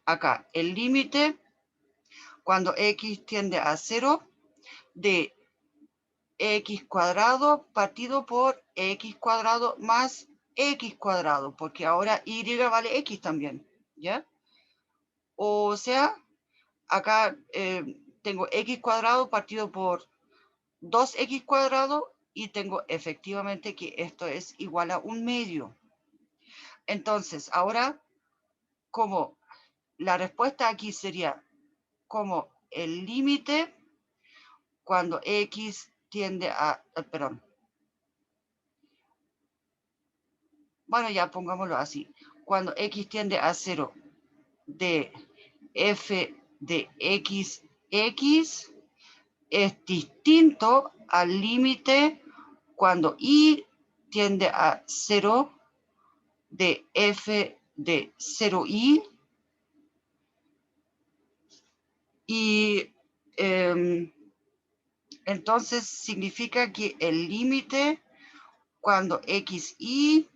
Acá, el límite cuando X tiende a 0 de X cuadrado partido por X cuadrado más X cuadrado, porque ahora Y vale X también, ¿ya? O sea, acá tengo X cuadrado partido por 2X cuadrado y tengo efectivamente que esto es igual a 1/2. Entonces, ahora, como la respuesta aquí sería como el límite cuando X tiende a, perdón. Bueno, ya pongámoslo así. Cuando X tiende a 0 de F de X es distinto al límite cuando Y tiende a 0 de F de 0Y y entonces significa que el límite cuando XY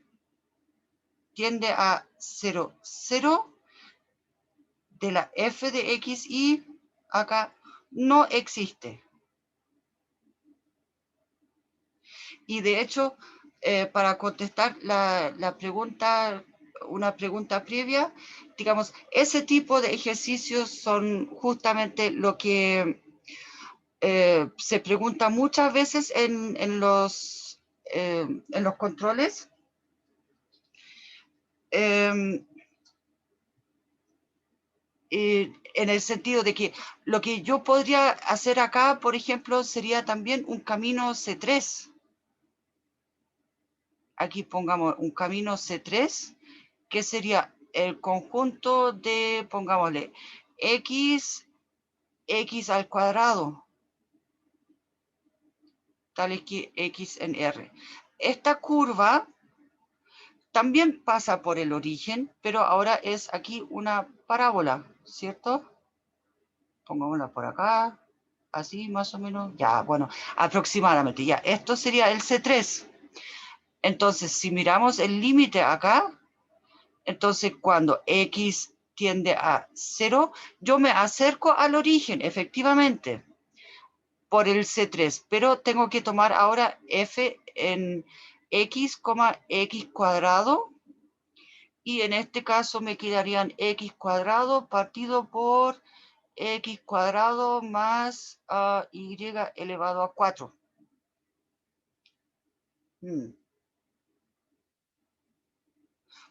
tiende a 0, 0 de la F de XY acá no existe. Y de hecho, para contestar la pregunta, una pregunta previa, digamos, ese tipo de ejercicios son justamente lo que se pregunta muchas veces en los controles. En el sentido de que lo que yo podría hacer acá, por ejemplo, sería también un camino C3. Aquí pongamos un camino C3, que sería el conjunto de, pongámosle, X al cuadrado, tal es que X en R. Esta curva también pasa por el origen, pero ahora es aquí una parábola, ¿cierto? Pongámosla por acá. así más o menos, ya, bueno, aproximadamente, ya, esto sería el C3. Entonces, si miramos el límite acá, entonces cuando X tiende a 0, yo me acerco al origen, efectivamente, por el C3, pero tengo que tomar ahora F en X, X cuadrado, y en este caso me quedarían X cuadrado partido por X cuadrado más Y elevado a 4.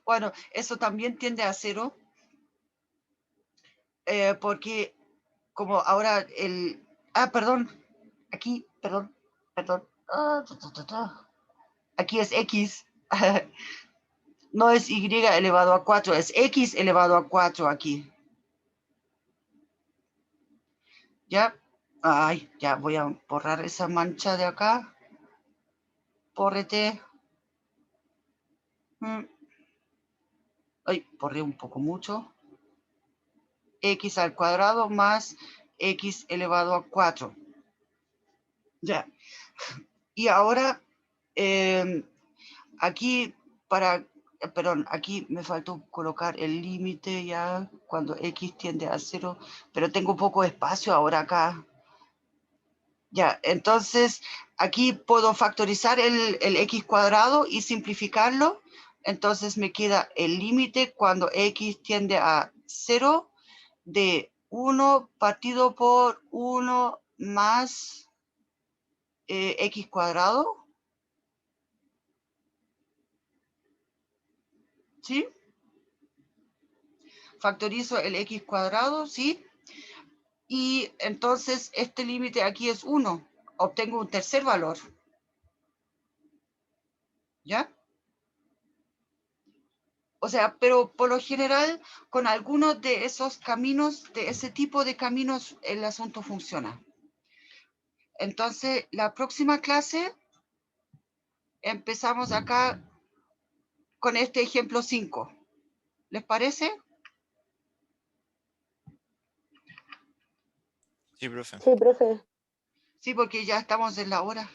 Bueno, eso también tiende a 0, porque como ahora el... perdón, aquí, perdón. Aquí es X. No es Y elevado a 4, es X elevado a 4 aquí. ¿Ya? Ay, ya voy a borrar esa mancha de acá. Bórrete. Ay, borré un poco mucho. X al cuadrado más X elevado a 4. Ya. Y ahora, aquí perdón, aquí me faltó colocar el límite ya cuando X tiende a 0, pero tengo poco espacio ahora acá. Ya, entonces aquí puedo factorizar el X cuadrado y simplificarlo. Entonces me queda el límite cuando X tiende a 0 de 1 partido por 1 más X cuadrado. ¿Sí? Factorizo el X cuadrado, ¿sí? Y entonces este límite aquí es 1. Obtengo un tercer valor. ¿Ya? O sea, pero por lo general, con algunos de esos caminos, de ese tipo de caminos, el asunto funciona. Entonces, la próxima clase empezamos acá con este ejemplo 5. ¿Les parece? Sí, profe. Sí, profe. Sí, porque ya estamos en la hora.